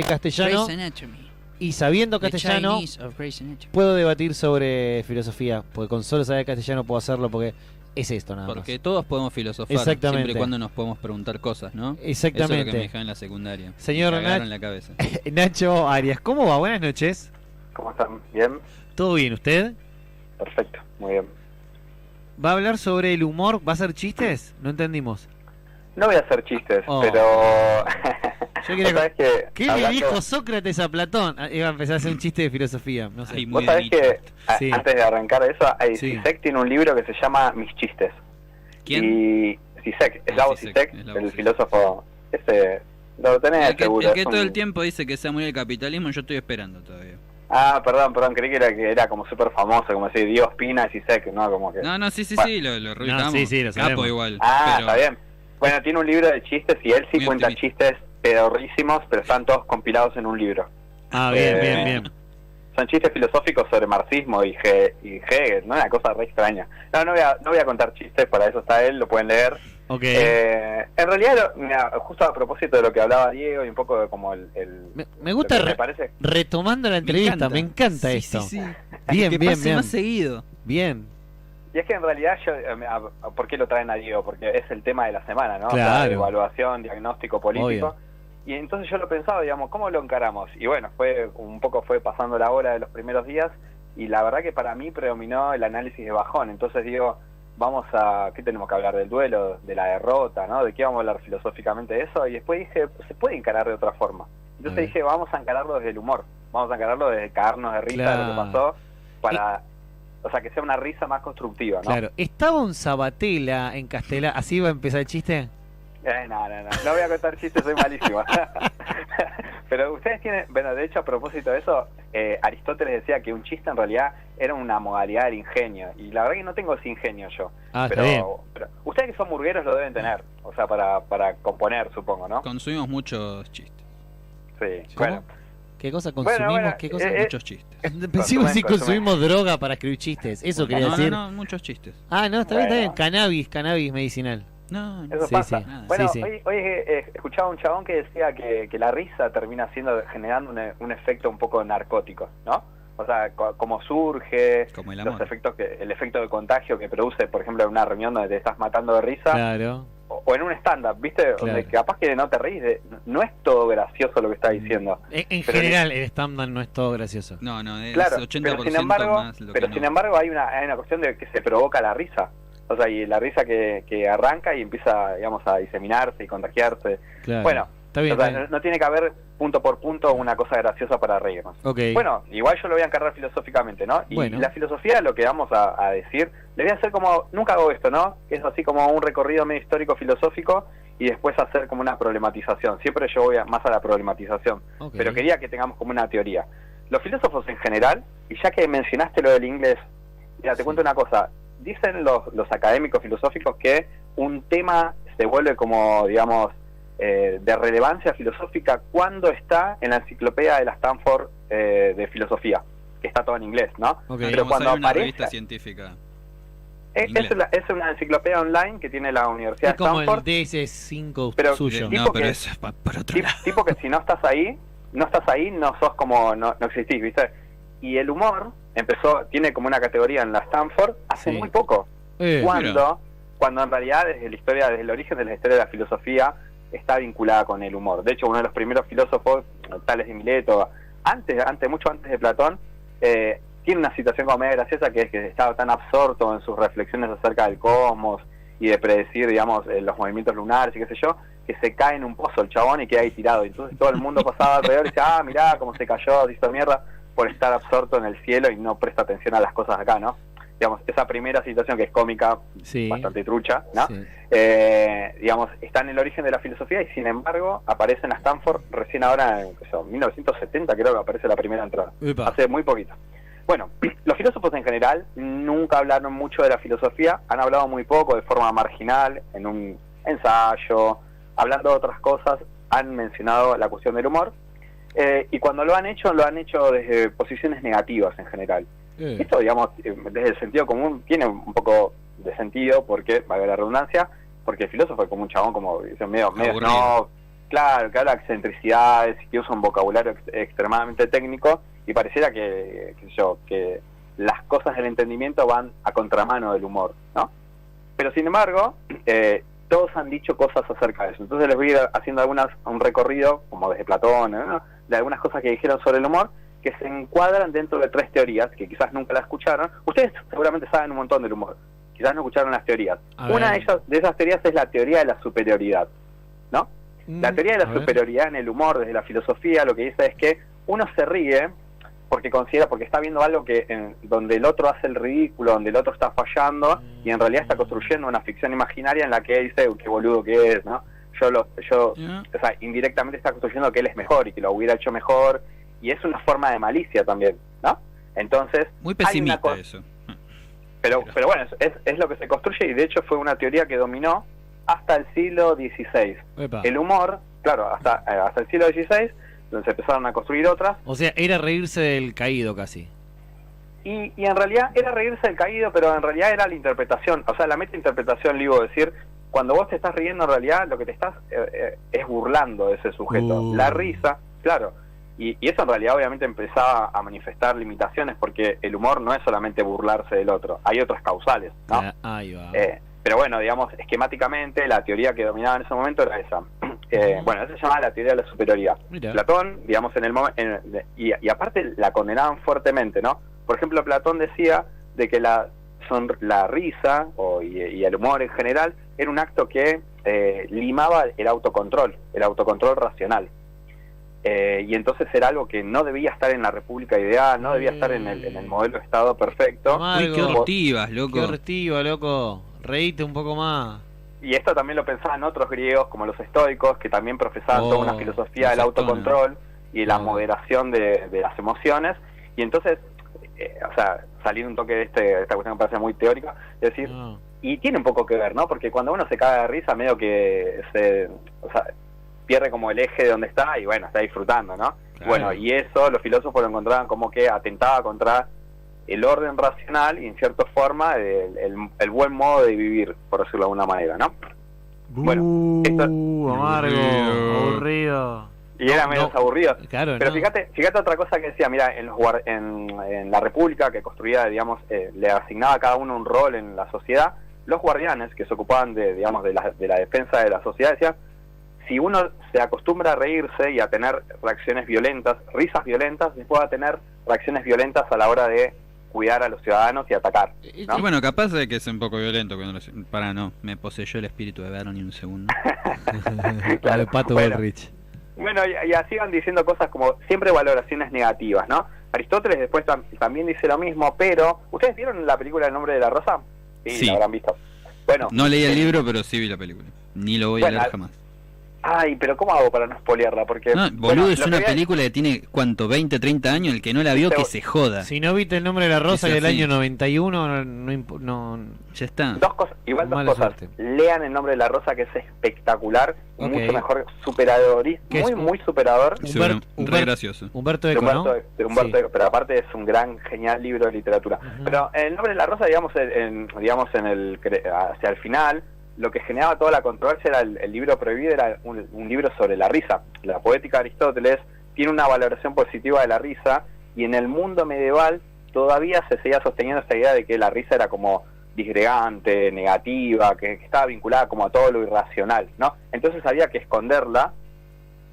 castellano Grey's Anatomy. y sabiendo The castellano Chinese of Grey's Anatomy. puedo debatir sobre filosofía, porque con solo saber castellano puedo hacerlo porque es esto nada Porque más. todos podemos filosofar, Exactamente. siempre y cuando nos podemos preguntar cosas, ¿no? Exactamente. Eso es lo que me dejaron en la secundaria. Señor me cagaron Nach- en la cabeza. Nacho Arias, ¿cómo va? Buenas noches. ¿Cómo están? ¿Bien? ¿Todo bien usted? Perfecto, muy bien. ¿Va a hablar sobre el humor? ¿Va a hacer chistes? No entendimos. No voy a hacer chistes, Oh. pero... Yo quería- ¿Vos sabés que ¿Qué le hablando- dijo Sócrates a Platón? Ah, iba a empezar a hacer un chiste de filosofía, no sé. Ay, Vos muy sabés nicho. que Sí. antes de arrancar eso, Sí. Zizek tiene un libro que se llama Mis chistes. ¿Quién? Y Zizek, Slavoj Zizek, Zizek, Slavoj el Zizek. filósofo, ese... Lo tenés El que seguro. es todo un- el tiempo dice que se va a morir el capitalismo, yo estoy esperando todavía. Ah, perdón, creí que era como súper famoso, como decir Dios Pina y Zizek, ¿no? Como que... No, sí, Bueno. sí, lo reubicamos. sí, sí, lo sabemos. Capo igual. Ah, pero está bien. Bueno, tiene un libro de chistes y él sí Muy cuenta optimista. chistes pedorrísimos, pero están todos compilados en un libro. Ah, bien, Eh, bien, bien. Son chistes filosóficos sobre marxismo y Hegel, ¿no? Una cosa re extraña. No voy a contar chistes, para eso está él, lo pueden leer. Ok. En realidad, mira, justo a propósito de lo que hablaba Diego y un poco de como el Me gusta lo que me parece. retomando la entrevista, me encanta Sí, esto. Sí, sí. Bien, que bien, pase bien. más seguido. Bien. Y es que en realidad ¿por qué lo traen a Diego? Porque es el tema de la semana, ¿no? Claro. O sea, evaluación, diagnóstico político. Obvio. Y entonces yo lo pensaba, digamos, ¿cómo lo encaramos? Y bueno, fue pasando la hora de los primeros días y la verdad que para mí predominó el análisis de bajón. Entonces digo, ¿qué tenemos que hablar? Del duelo, de la derrota, ¿no? ¿De qué vamos a hablar filosóficamente de eso? Y después dije, se puede encarar de otra forma. Entonces dije, vamos a encararlo desde el humor, vamos a encararlo desde cagarnos de risa de lo que Claro. pasó para... O sea, que sea una risa más constructiva, ¿no? Claro. ¿Estaba un Sabatella en Castelar? ¿Así iba a empezar el chiste? No voy a contar chistes, soy malísimo. Pero ustedes tienen, bueno, de hecho a propósito de eso, Aristóteles decía que un chiste en realidad era una modalidad del ingenio, y la verdad que no tengo ese ingenio yo. Ah, está bien. Pero ustedes que son burgueros lo deben tener, o sea, para componer, supongo, ¿no? Consumimos muchos chistes. Sí, ¿Cómo? bueno. ¿Qué cosa consumimos? bueno, ¿Qué cosa? Muchos chistes. Pensé si consumen. consumimos droga para escribir chistes. Eso quería No, decir. no, muchos chistes. Ah, no, está bien, está bien. Bueno. Cannabis medicinal. No, Eso Sí, pasa. sí. Nada. Bueno, Sí, sí. hoy escuchaba un chabón que decía que la risa termina generando un efecto un poco narcótico, ¿no? O sea, cómo surge, como el los amor. efectos el efecto de contagio que produce, por ejemplo, en una reunión donde te estás matando de risa, Claro. o en un stand-up, ¿viste? Donde capaz que no te reís, no es todo gracioso lo que está diciendo. En Pero general, el stand-up no es todo gracioso. No, es Claro, 80% pero sin embargo, más lo que no. hay una cuestión de que se provoca la risa. O sea, y la risa que arranca y empieza, digamos, a diseminarse y contagiarse. Claro. Bueno, está bien. o sea, Está bien. no tiene que haber punto por punto una cosa graciosa para reírnos. Ok. Bueno, igual yo lo voy a encargar filosóficamente, ¿no? Y Bueno. la filosofía, lo que vamos a decir, le voy a hacer como, nunca hago esto, ¿no? Es así como un recorrido medio histórico filosófico y después hacer como una problematización. Siempre yo voy más a la problematización, Ok. pero quería que tengamos como una teoría. Los filósofos en general, y ya que mencionaste lo del inglés, mira, te Sí. cuento una cosa. Dicen los académicos filosóficos que un tema se vuelve como, digamos, de relevancia filosófica cuando está en la enciclopedia de la Stanford de filosofía, que está todo en inglés, ¿no? Ok. Pero cuando una aparece... revista científica. Es inglés. una enciclopedia online que tiene la Universidad Es como de Stanford. el DS5 Pero- suyo. tipo No, pero que- eso es para otro Tipo, lado. tipo que si no estás ahí, no sos como, no existís, ¿viste? Y el humor tiene como una categoría en la Stanford hace Sí. muy poco. Eh, Cuando en realidad desde el origen de la historia de la filosofía está vinculada con el humor. De hecho, uno de los primeros filósofos, Tales de Mileto, mucho antes de Platón, tiene una situación como medio graciosa, que es que estaba tan absorto en sus reflexiones acerca del cosmos y de predecir, digamos, los movimientos lunares y qué sé yo, que se cae en un pozo el chabón y queda ahí tirado. Y entonces todo el mundo pasaba alrededor y decía, mirá cómo se cayó, se hizo mierda, por estar absorto en el cielo y no presta atención a las cosas acá, ¿no? Digamos, esa primera situación que es cómica, sí. bastante trucha, ¿no? Sí. Digamos, está en el origen de la filosofía y sin embargo aparece en la Stanford recién ahora, en 1970 creo que aparece la primera entrada, Epa. hace muy poquito. Bueno, los filósofos en general nunca hablaron mucho de la filosofía, han hablado muy poco, de forma marginal, en un ensayo, hablando de otras cosas, han mencionado la cuestión del humor, y cuando lo han hecho desde posiciones negativas en general. Esto, digamos, desde el sentido común tiene un poco de sentido, porque, valga la redundancia, porque el filósofo es como un chabón como dice, medio Aburrido. no, claro, que habla de excentricidades, que usa un vocabulario extremadamente técnico, y pareciera qué sé yo, que las cosas del entendimiento van a contramano del humor, ¿no? Pero sin embargo, todos han dicho cosas acerca de eso. Entonces les voy a ir haciendo un recorrido, como desde Platón, ¿no?, de algunas cosas que dijeron sobre el humor, que se encuadran dentro de 3 teorías, que quizás nunca las escucharon. Ustedes seguramente saben un montón del humor, quizás no escucharon las teorías. Una de esas teorías es la teoría de la superioridad, ¿no? La teoría de la superioridad en el humor, desde la filosofía, lo que dice es que uno se ríe porque está viendo algo donde el otro hace el ridículo, donde el otro está fallando, y en realidad está construyendo una ficción imaginaria en la que dice, qué boludo que es, ¿no? O sea, indirectamente está construyendo que él es mejor y que lo hubiera hecho mejor, y es una forma de malicia también, ¿no? Entonces, muy pesimista eso. Pero bueno, es lo que se construye, y de hecho fue una teoría que dominó hasta el siglo XVI. Epa. El humor, claro, hasta el siglo XVI, donde se empezaron a construir otras. O sea, era reírse del caído casi. Y en realidad era reírse del caído, pero en realidad era la interpretación, o sea, la metainterpretación, le iba a decir, cuando vos te estás riendo, en realidad lo que te estás es burlando de ese sujeto. La risa, claro, y eso en realidad obviamente empezaba a manifestar limitaciones, porque el humor no es solamente burlarse del otro, hay otras causales, ¿no? Ahí va. Pero bueno, digamos, esquemáticamente la teoría que dominaba en ese momento era esa. Bueno, eso se llamaba la teoría de la superioridad. Mira. Platón, digamos, y aparte la condenaban fuertemente, ¿no? Por ejemplo, Platón decía de que la risa y el humor en general era un acto que limaba el autocontrol racional. Y entonces era algo que no debía estar en la república ideal, no debía estar en el modelo de Estado perfecto. Uy, qué hortivas, loco. Qué hortiva, loco. Reíte un poco más. Y esto también lo pensaban otros griegos, como los estoicos, que también profesaban toda una filosofía del autocontrol y la moderación de las emociones. Y entonces, o sea, salir un toque de esta cuestión que parece muy teórica, es decir, y tiene un poco que ver, ¿no? Porque cuando uno se caga de risa, medio que pierde como el eje de donde está y bueno, está disfrutando, ¿no? Claro. Bueno, y eso los filósofos lo encontraban como que atentaba contra el orden racional y en cierta forma el buen modo de vivir, por decirlo de alguna manera, ¿no? Bueno, esto, amargo, aburrido. Y era menos aburrido. Claro, pero fíjate otra cosa que decía, mira, en la República que construía, digamos, le asignaba a cada uno un rol en la sociedad. Los guardianes que se ocupaban de la defensa de la sociedad, decían, si uno se acostumbra a reírse y a tener reacciones violentas, risas violentas, después va a tener reacciones violentas a la hora de cuidar a los ciudadanos y atacar, ¿no? Y bueno, capaz de que es un poco violento cuando no, me poseyó el espíritu de Bernie un segundo. Claro, Pato Bullrich. Bueno, y así van diciendo cosas como siempre valoraciones negativas, ¿no? Aristóteles después también dice lo mismo, pero ¿ustedes vieron la película El nombre de la rosa? Sí, la habrán visto. Bueno, no leí el libro, pero sí vi la película. Ni lo voy a leer jamás. Ay, pero ¿cómo hago para no spoilearla? Porque, no, boludo, es una película que tiene, ¿cuánto? 20, 30 años. El que no la vio, que se joda. Si no viste El nombre de la rosa del año 91, no ya está. Dos cosas. Lean El nombre de la rosa, que es espectacular, mucho mejor, superador, muy superador. Re gracioso. Humberto Eco, ¿no? Humberto Eco, pero aparte es un gran, genial libro de literatura. Pero El nombre de la rosa, digamos, hacia el final, lo que generaba toda la controversia era el libro prohibido, era un libro sobre la risa. La poética de Aristóteles tiene una valoración positiva de la risa, y en el mundo medieval todavía se seguía sosteniendo esta idea de que la risa era como disgregante, negativa, que estaba vinculada como a todo lo irracional, ¿no? Entonces había que esconderla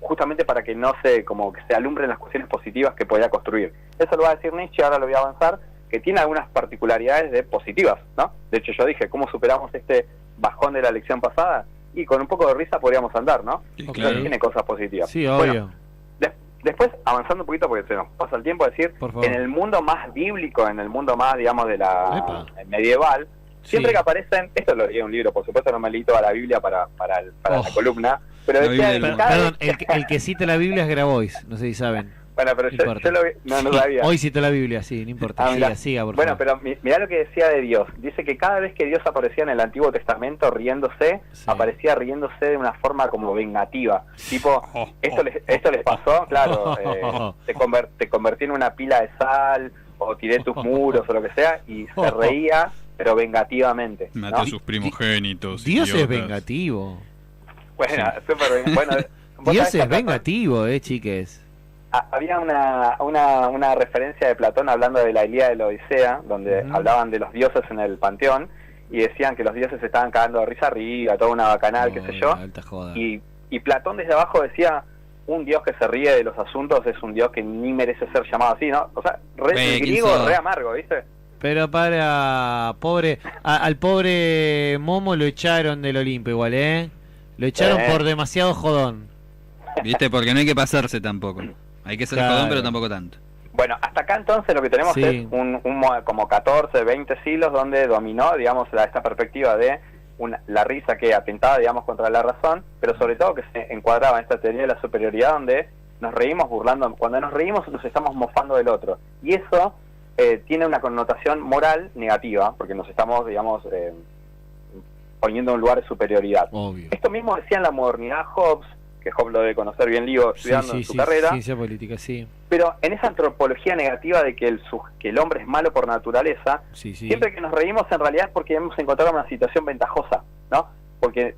justamente para que no como que se alumbren las cuestiones positivas que podía construir. Eso lo va a decir Nietzsche, ahora lo voy a avanzar, que tiene algunas particularidades positivas, ¿no? De hecho, yo dije, ¿cómo superamos este bajón de la lección pasada? Y con un poco de risa podríamos andar, ¿no? Sí, claro. Tiene cosas positivas. Sí, obvio. Bueno, después, avanzando un poquito, porque se nos pasa el tiempo, decir, en el mundo más bíblico, en el mundo más, digamos, de la medieval, siempre que aparecen, esto lo leí en un libro, por supuesto no me leí toda la Biblia para la columna, pero decía perdón, el que cita la Biblia es Grabois, no sé si saben. Bueno, pero yo lo vi, no sabía. Hoy citó la Biblia, sí, no importa. Siga, por favor. Bueno, pero mirá lo que decía de Dios. Dice que cada vez que Dios aparecía en el Antiguo Testamento riéndose, aparecía riéndose de una forma como vengativa. Tipo, esto les pasó, claro, te convertí en una pila de sal, o tiré tus muros, o lo que sea, y se reía, pero vengativamente, ¿no? Maté a sus primogénitos. Dios es vengativo. Bueno, súper bueno. vos Dios sabés que es acá vengativo, chiques. había una referencia de Platón hablando de la Ilíada de la Odisea, donde hablaban de los dioses en el panteón, y decían que los dioses estaban cagando de risa arriba, toda una bacanal, qué sé yo. Alta joda. Y Platón desde abajo decía, un dios que se ríe de los asuntos es un dios que ni merece ser llamado así, ¿no? O sea, el griego re amargo, ¿viste? Pero al pobre Momo lo echaron del Olimpo igual, Lo echaron por demasiado jodón. ¿Viste? Porque no hay que pasarse tampoco. Hay que ser jodón, pero tampoco tanto. Bueno, hasta acá entonces lo que tenemos es como 14, 20 siglos donde dominó, digamos, esta perspectiva de la risa que atentaba, digamos, contra la razón, pero sobre todo que se encuadraba en esta teoría de la superioridad donde nos reímos burlando, cuando nos reímos nos estamos mofando del otro. Y eso tiene una connotación moral negativa, porque nos estamos, digamos, poniendo en un lugar de superioridad. Obvio. Esto mismo decía en la modernidad Hobbes, que Hobbes lo debe conocer bien Lío estudiando en su carrera. Ciencia política, sí. Pero en esa antropología negativa de que el hombre es malo por naturaleza, siempre que nos reímos en realidad es porque hemos encontrado una situación ventajosa, ¿no? Porque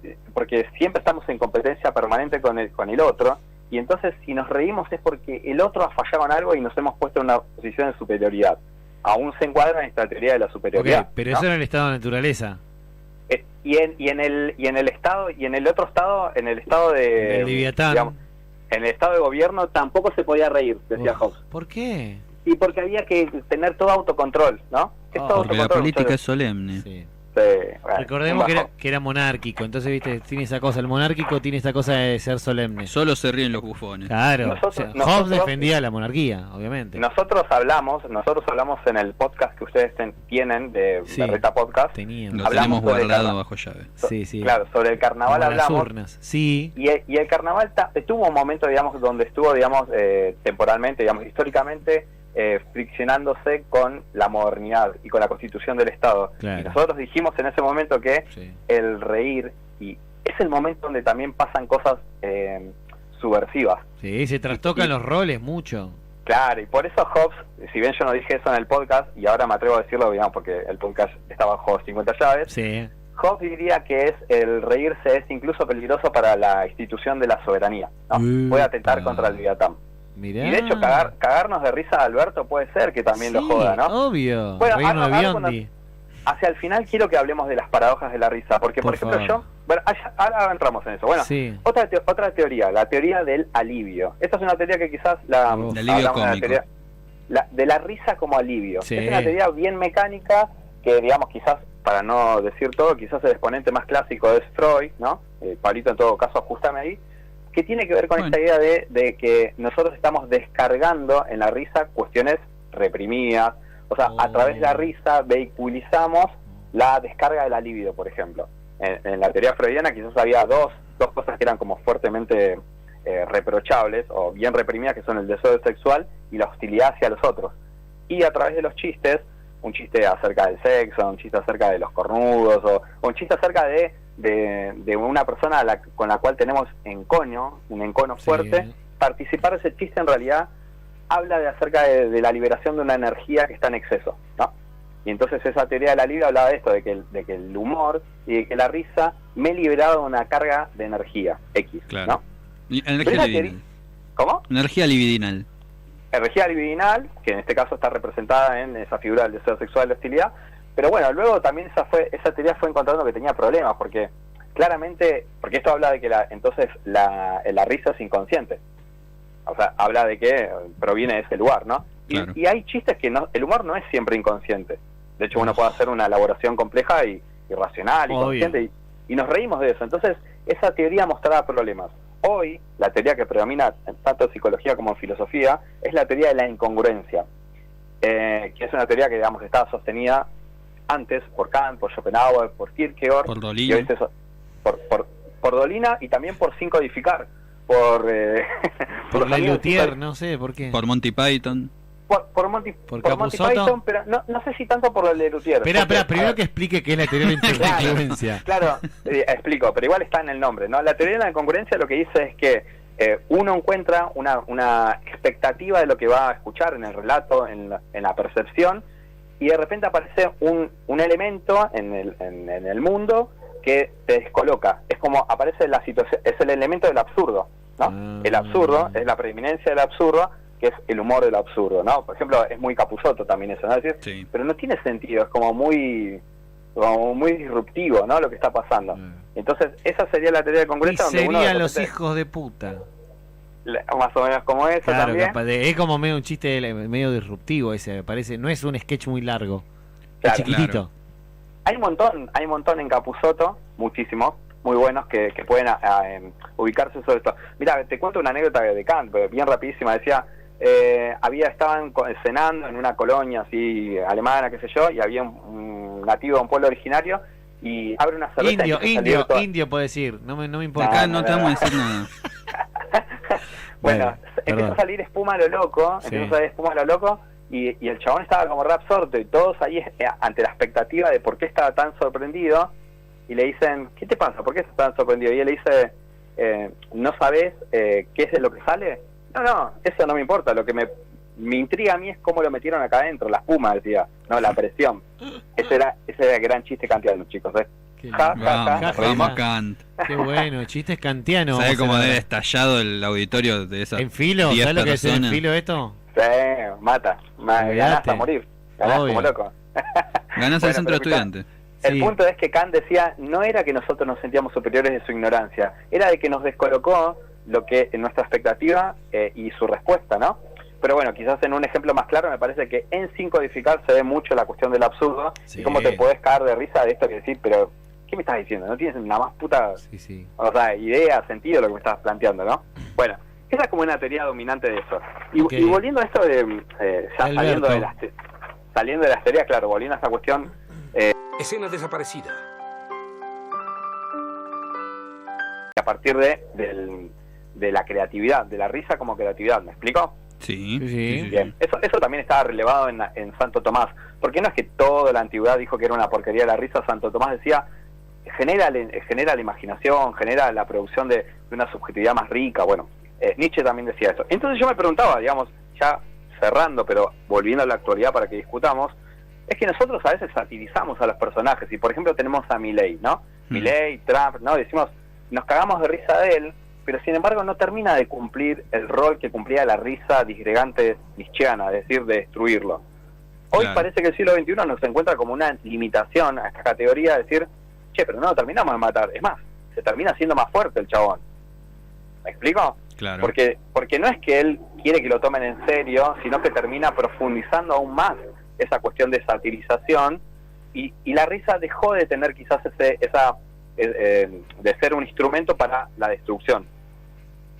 siempre estamos en competencia permanente con el otro, y entonces si nos reímos es porque el otro ha fallado en algo y nos hemos puesto en una posición de superioridad. Aún se encuadra en esta teoría de la superioridad. Okay, pero ¿no? eso era el estado de naturaleza. Y en el estado, y en el otro estado, en el estado de... El Leviatán. Digamos, en el estado de gobierno tampoco se podía reír, decía Hobbes. ¿Por qué? Y porque había que tener todo autocontrol, ¿no? Porque la política es solemne. Sí. Bueno, recordemos que era monárquico, entonces, viste, tiene esa cosa, el monárquico tiene esta cosa de ser solemne. Solo se ríen los bufones. Claro, Hobbes defendía la monarquía, obviamente. Nosotros hablamos en el podcast que ustedes tienen de Berreta Podcast. Lo tenemos guardado bajo llave. Sí. Claro, sobre el carnaval hablamos. Urnas. Sí. Y el carnaval tuvo un momento, digamos, donde estuvo, digamos, temporalmente, digamos, históricamente, friccionándose con la modernidad y con la constitución del Estado. Claro. Y nosotros dijimos en ese momento que el reír, y es el momento donde también pasan cosas subversivas. Sí, se trastocan los roles mucho. Claro, y por eso Hobbes, si bien yo no dije eso en el podcast, y ahora me atrevo a decirlo, digamos, porque el podcast está bajo 50 llaves, Hobbes diría que el reírse es incluso peligroso para la institución de la soberanía, ¿no? Puede atentar contra el Leviatán. Mirá. Y de hecho cagarnos de risa a Alberto puede ser que también lo joda, ¿no? Obvio. Bueno, ahora hacia el final quiero que hablemos de las paradojas de la risa, porque por ejemplo ahora entramos en eso. Bueno, otra teoría, la teoría del alivio. Esta es una teoría que quizás alivio cómico. De la risa como alivio. Es una teoría bien mecánica que, digamos, quizás, para no decir todo, quizás el exponente más clásico es Freud, ¿no? Pablito, en todo caso, ajustame ahí, que tiene que ver con esta idea de que nosotros estamos descargando en la risa cuestiones reprimidas. O sea, a través de la risa vehiculizamos la descarga de la libido, por ejemplo. En la teoría freudiana quizás había dos cosas que eran como fuertemente reprochables o bien reprimidas, que son el deseo sexual y la hostilidad hacia los otros. Y a través de los chistes, un chiste acerca del sexo, un chiste acerca de los cornudos, o un chiste acerca de una persona con la cual tenemos un encono fuerte, participar de ese chiste en realidad habla acerca de la liberación de una energía que está en exceso, ¿no? Y entonces esa teoría de la libido hablaba de esto, de que el humor y de que la risa me liberaba de una carga de energía X, claro. ¿no? Energía libidinal. ¿Cómo? Energía libidinal. Energía libidinal, que en este caso está representada en esa figura del deseo sexual de hostilidad, pero bueno, luego también esa teoría fue encontrando que tenía problemas, porque claramente, porque esto habla de que la risa es inconsciente. O sea, habla de que proviene de ese lugar, ¿no? Claro. Y hay chistes que el humor no es siempre inconsciente. De hecho, uno puede hacer una elaboración compleja y racional y consciente, y nos reímos de eso. Entonces, esa teoría mostraba problemas. Hoy, la teoría que predomina tanto en psicología como en filosofía es la teoría de la incongruencia, que es una teoría que, digamos, estaba sostenida antes por Kant, por Schopenhauer, por Kierkegaard, por Dolina, y por Dolina, y también por Sin Codificar, por la Luthier, no sé por qué. Por Monty Python. Por Monty Python, pero no sé si tanto por el de Luthier. Espera, primero que explique qué es la teoría de la incongruencia. Claro, explico, pero igual está en el nombre, ¿no? La teoría de la incongruencia lo que dice es que uno encuentra una expectativa de lo que va a escuchar en el relato, en la percepción, y de repente aparece un elemento en el mundo que te descoloca. Es como aparece la situación, es el elemento del absurdo, ¿no? El absurdo es la preeminencia del absurdo, que es el humor del absurdo, ¿no? Por ejemplo, es muy Capusotto también eso, ¿no? Es decir, Sí. pero no tiene sentido, es como muy disruptivo, ¿no? Lo que está pasando. Entonces, esa sería la teoría de Y congruencia donde uno serían de los repente, hijos de puta. más o menos como eso Claro, también. capaz es como medio un chiste medio disruptivo ese, me parece. No es un sketch muy largo. Claro. Es chiquitito. Hay un montón en Capusotto, muchísimos, muy buenos que pueden ubicarse sobre esto. Mira, te cuento una anécdota de Kant, bien rapidísima. Decía, estaban cenando en una colonia así alemana, qué sé yo, y había un nativo de un pueblo originario y abre una cerveza. Indio puede decir, no me importa. Acá no te vamos a decir nada. Bueno, Perdón. empezó a salir espuma a lo loco, y el chabón estaba como re absorto, y todos ahí ante la expectativa de por qué estaba tan sorprendido, y le dicen, ¿qué te pasa? ¿Por qué estás tan sorprendido? Y él le dice, ¿no sabes qué es de lo que sale? No, eso no me importa, lo que me intriga a mí es cómo lo metieron acá adentro, la espuma, decía, no, la presión. Ese era el gran chiste kantiano, chicos, Qué Vamos, Kant. Qué bueno, chistes kantianos. ¿Sabes cómo vamos a debe hacer estallado el auditorio de esas en filo? 10 ¿Sabes lo que es en personas? filo esto? Sí, ganás Olvídate. a morir, ganás Obvio. como loco. Ganás Bueno, al centro de pero estudiantes. El Sí. punto es que Kant decía, no era que nosotros nos sentíamos superiores de su ignorancia, era de que nos descolocó lo que en nuestra expectativa y su respuesta, ¿no? Pero bueno, quizás en un ejemplo más claro me parece que en Sin Codificar se ve mucho la cuestión del absurdo, Sí. y cómo te podés caer de risa de esto que decir, pero ¿qué me estás diciendo? No tienes la más puta, Sí. o sea, idea, sentido lo que me estás planteando, ¿no? Bueno, esa es como una teoría dominante de eso. Y, Ok. y volviendo a esto de, ya Alberto. saliendo de las teorías, claro, volviendo a esta cuestión, Escena desaparecida. a partir de la creatividad, de la risa como creatividad, ¿me explico? Sí. Sí. Bien, eso también estaba relevado en Santo Tomás, porque no es que toda la antigüedad dijo que era una porquería la risa. Santo Tomás decía, genera la imaginación, genera la producción de una subjetividad más rica. Bueno, Nietzsche también decía eso. Entonces yo me preguntaba, digamos, ya cerrando, pero volviendo a la actualidad para que discutamos, es que nosotros a veces satirizamos a los personajes, y por ejemplo tenemos a Milei, ¿no? Milei, Trump, ¿no? Decimos, nos cagamos de risa de él, pero sin embargo no termina de cumplir el rol que cumplía la risa disgregante nietzscheana, es decir, de destruirlo. Hoy Claro. parece que el siglo XXI nos encuentra como una limitación a esta categoría, de decir, che, pero no lo terminamos de matar, es más, se termina siendo más fuerte el chabón. ¿Me explico? Claro. Porque no es que él quiere que lo tomen en serio, sino que termina profundizando aún más esa cuestión de satirización, y la risa dejó de tener quizás de ser un instrumento para la destrucción,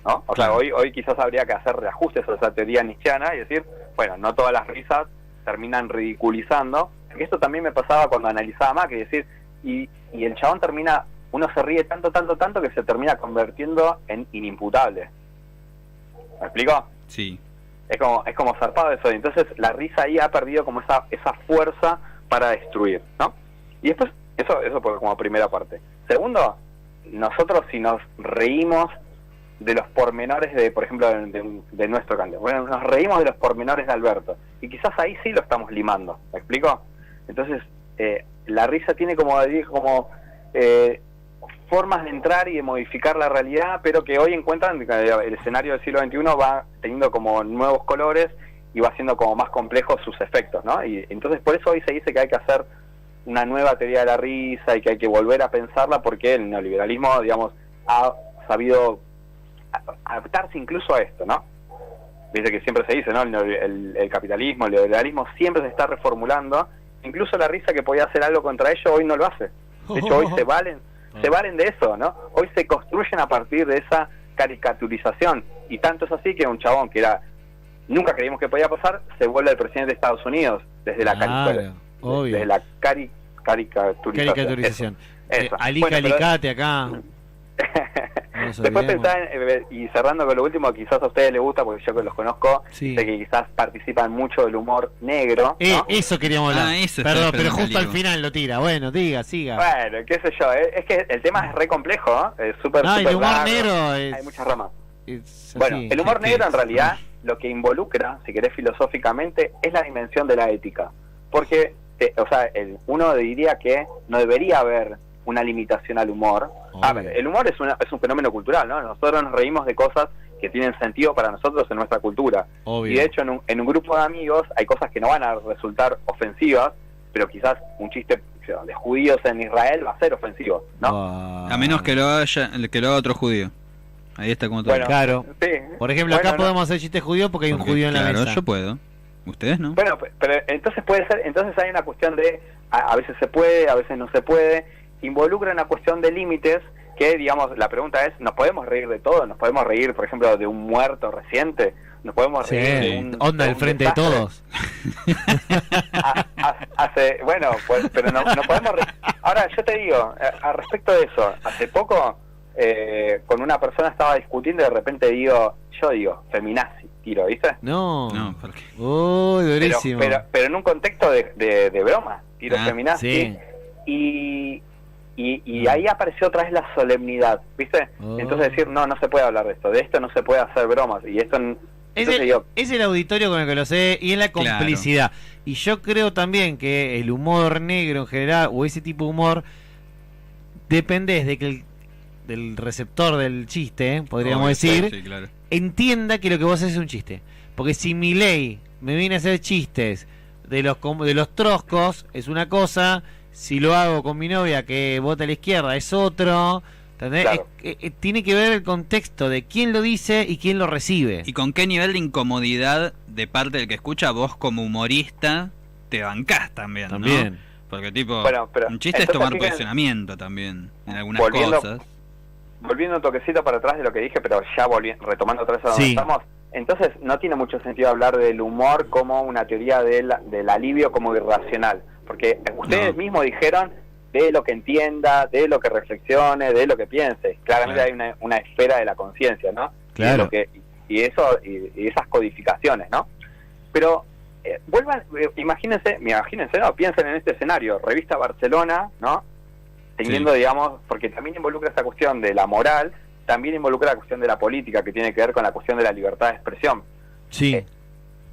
¿no? O sea, Claro. hoy quizás habría que hacer reajustes a esa teoría nietzscheana y decir, bueno, no todas las risas terminan ridiculizando, que esto también me pasaba cuando analizaba Macri, decir, y el chabón termina, uno se ríe tanto que se termina convirtiendo en inimputable. ¿Me explico? Sí. Es como zarpado eso, y entonces la risa ahí ha perdido como esa fuerza para destruir, ¿no? Y después, eso como primera parte. Segundo, nosotros si nos reímos de los pormenores de, por ejemplo, de nuestro canto, bueno, nos reímos de los pormenores de Alberto, y quizás ahí sí lo estamos limando, ¿me explico? Entonces, la risa tiene como formas de entrar y de modificar la realidad, pero que hoy encuentran, el escenario del siglo XXI va teniendo como nuevos colores y va siendo como más complejos sus efectos, ¿no? Y entonces por eso hoy se dice que hay que hacer una nueva teoría de la risa y que hay que volver a pensarla, porque el neoliberalismo, digamos, ha sabido adaptarse incluso a esto, ¿no? Viste que siempre se dice, ¿no? El capitalismo, el liberalismo siempre se está reformulando, incluso la risa que podía hacer algo contra ello hoy no lo hace. De hecho hoy se valen de eso, ¿no? Hoy se construyen a partir de esa caricaturización, y tanto es así que un chabón que nunca creímos que podía pasar, se vuelve el presidente de Estados Unidos desde la obvio. desde la caricaturización. Eso. Ali Bueno, Calicate acá. No nos después olvidemos. pensaba y cerrando con lo último, quizás a ustedes les gusta, porque yo que los conozco, Sí. sé que quizás participan mucho del humor negro, ¿no? Eso queríamos hablar. Eso Perdón, estaba pero esperando justo el al hilo. final lo tira. Bueno, siga. Bueno, qué sé yo, es que el tema es re complejo, es súper No, el súper humor largo, negro es... hay muchas ramas. es Bueno, así. el humor ¿qué negro es? en realidad lo que involucra, si querés filosóficamente, es la dimensión de la ética. Porque, uno diría que no debería haber una limitación al humor. Obvio. A ver, el humor es un fenómeno cultural, ¿no? Nosotros nos reímos de cosas que tienen sentido para nosotros en nuestra cultura. Obvio. Y de hecho en un grupo de amigos hay cosas que no van a resultar ofensivas, pero quizás un chiste de judíos en Israel va a ser ofensivo, ¿no? Wow. A menos que lo haga otro judío. Ahí está como todo. Bueno, Claro. Sí. Por ejemplo, Bueno, acá no. podemos hacer chistes judíos porque hay un Porque, judío en la claro, mesa. yo puedo. Ustedes no. Bueno, pero entonces puede ser, entonces hay una cuestión de, a veces se puede, a veces no se puede, involucra una cuestión de límites que, digamos, la pregunta es, ¿nos podemos reír de todo? ¿Nos podemos reír, por ejemplo, de un muerto reciente? ¿Nos podemos Sí, reír de un... onda al frente de desastre? todos. Bueno, pues, pero no podemos reír. Ahora, yo te digo, a respecto de eso, hace poco con una persona estaba discutiendo y de repente yo digo, feminazi, tiro, ¿viste? No. No, ¿por qué? Uy, durísimo. Pero en un contexto de broma, tiro feminazi. Sí. Y ahí apareció otra vez la solemnidad, ¿viste? Oh. Entonces decir, no se puede hablar de esto no se puede hacer bromas, y esto... Es el auditorio con el que lo sé y es la complicidad. Y yo creo también que el humor negro en general, o ese tipo de humor, depende de que del receptor del chiste, podríamos decir, Sí, claro. entienda que lo que vos haces es un chiste. Porque si Milei me viene a hacer chistes de los troscos, es una cosa. Si lo hago con mi novia que vota a la izquierda, es otro. ¿Entendés? Claro. Tiene que ver el contexto de quién lo dice y quién lo recibe. ¿Y con qué nivel de incomodidad de parte del que escucha vos como humorista te bancás también, ¿no? También. Porque tipo, Bueno, pero un chiste es entonces, tomar fíjense, posicionamiento también en algunas volviendo- cosas. Volviendo un toquecito para atrás de lo que dije, pero ya retomando otra vez a donde Sí. estamos, entonces no tiene mucho sentido hablar del humor como una teoría del alivio como irracional, porque ustedes No. mismos dijeron de lo que entienda, de lo que reflexione, de lo que piense. Claramente Claro. hay una esfera de la conciencia, ¿no? Claro. Y esas codificaciones, ¿no? Pero vuelvan, imagínense, no, piensen en este escenario, revista Barcelona, ¿no? Teniendo, digamos, porque también involucra esa cuestión de la moral, también involucra la cuestión de la política, que tiene que ver con la cuestión de la libertad de expresión. Sí.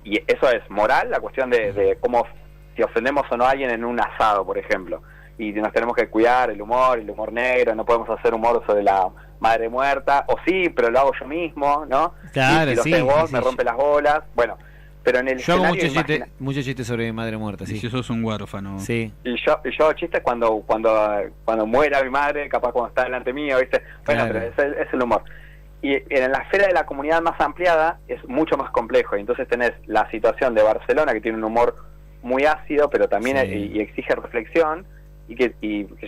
Y eso es moral, la cuestión de cómo, si ofendemos o no a alguien en un asado, por ejemplo. Y nos tenemos que cuidar el humor negro, no podemos hacer humor sobre la madre muerta, o sí, pero lo hago yo mismo, ¿no? Claro, y si lo sí, haces vos, sí, me sí. rompe las bolas. Bueno, pero en el Yo hago escenario muchos chistes sobre mi madre muerta, Y sí. si sos un huérfano. Sí. y yo hago chistes cuando muera mi madre, capaz cuando está delante mío, ¿viste? Bueno, Claro. pero es el humor. Y en la esfera de la comunidad más ampliada es mucho más complejo. Y entonces tenés la situación de Barcelona, que tiene un humor muy ácido, pero también Sí. y exige reflexión. Y que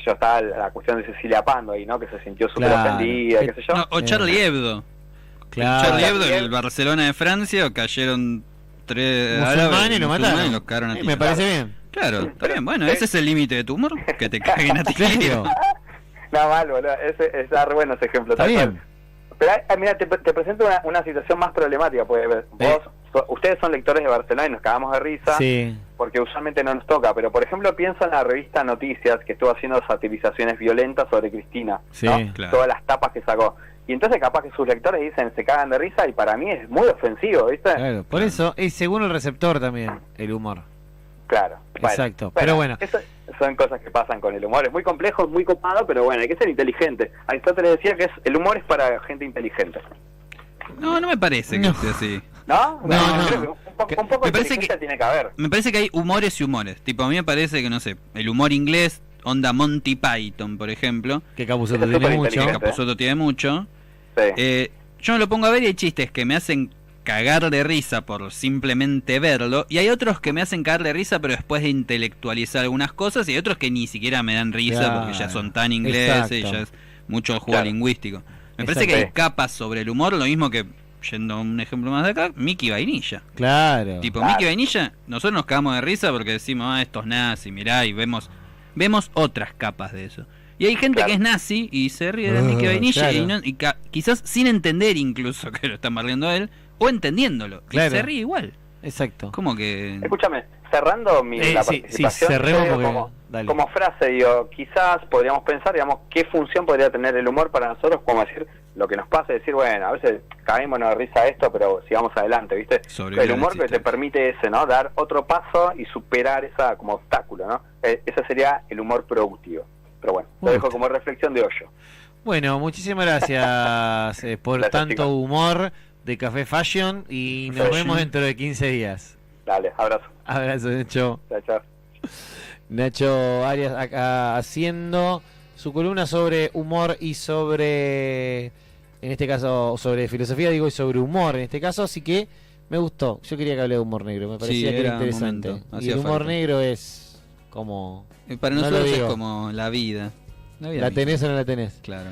yo estaba la cuestión de Cecilia Pando ahí, ¿no? Que se sintió súper Claro. ofendida, qué sé yo. No, o Charlie Hebdo. Claro. Charlie Hebdo, Charlie en el Barcelona de Francia, cayeron 3 Musulmanes y lo musulmanes mataron. y los cagaron a Me tiros. parece bien. Claro, está bien. Bueno, Sí. ese es el límite de tu humor, que te caguen a ti. Claro. No, mal, boludo. Está re bueno ese ejemplo. Está tal cual. bien. Pero mira, te presento una situación más problemática, porque ustedes son lectores de Barcelona y nos cagamos de risa, Sí. porque usualmente no nos toca, pero por ejemplo pienso en la revista Noticias, que estuvo haciendo satirizaciones violentas sobre Cristina, Sí, ¿no? claro. Todas las tapas que sacó. Y entonces capaz que sus lectores dicen, se cagan de risa, y para mí es muy ofensivo, ¿viste? Claro. Por eso, es según el receptor también, el humor. Claro. Exacto, pero bueno. Eso son cosas que pasan con el humor. Es muy complejo, es muy copado, pero bueno, hay que ser inteligente. Aristóteles decía que el humor es para gente inteligente. No, no me parece que No. sea así. ¿No? No. Creo que un poco Me de parece inteligencia tiene que haber. Me parece que hay humores y humores. Tipo, a mí me parece que, no sé, el humor inglés, onda Monty Python, por ejemplo, Que Capusotto Eso es tiene súper mucho. inteligente. Capusotto tiene mucho. Sí. Yo me lo pongo a ver y hay chistes que me hacen cagar de risa por simplemente verlo, y hay otros que me hacen cagar de risa pero después de intelectualizar algunas cosas, y hay otros que ni siquiera me dan risa Claro. porque ya son tan ingleses y Exacto. ya es mucho el juego Claro. lingüístico. Me parece que hay Exacto. capas sobre el humor, lo mismo que, yendo a un ejemplo más de acá, Mickey Vainilla. Claro. Tipo, Claro. Mickey Vainilla, nosotros nos cagamos de risa porque decimos, estos nazis, mirá, y vemos otras capas de eso. Y hay gente Claro. que es nazi y se ríe de Mickey Vainilla claro. y, quizás sin entender incluso que lo están bardeando a él, o entendiéndolo, y Claro. se ríe igual. Exacto. Como que... Escúchame, cerrando la sí, participación, cerremos yo digo porque... Dale. como frase, digo, quizás podríamos pensar, digamos, qué función podría tener el humor para nosotros, como decir lo que nos pasa, decir, bueno, a veces caímonos de risa esto, pero sigamos adelante, ¿viste? Sobrevivir El a la humor que te existencia. permite ¿no? Dar otro paso y superar esa como obstáculo, ¿no? Ese sería el humor productivo. Pero bueno, lo dejo como reflexión de hoyo. Bueno, muchísimas gracias por Gracias, tanto chicos. humor de Café Fashion y nos vemos dentro de 15 días. Dale, abrazo. Abrazo, Nacho. Chao, chao. Nacho Arias acá haciendo su columna sobre humor y sobre, en este caso, sobre filosofía, digo, y sobre humor en este caso, así que me gustó. Yo quería que hable de humor negro, me parecía que era interesante. Momento, y el humor falta. negro es como... Para no nosotros lo es digo. como la vida. ¿La tenés o no la tenés? Claro.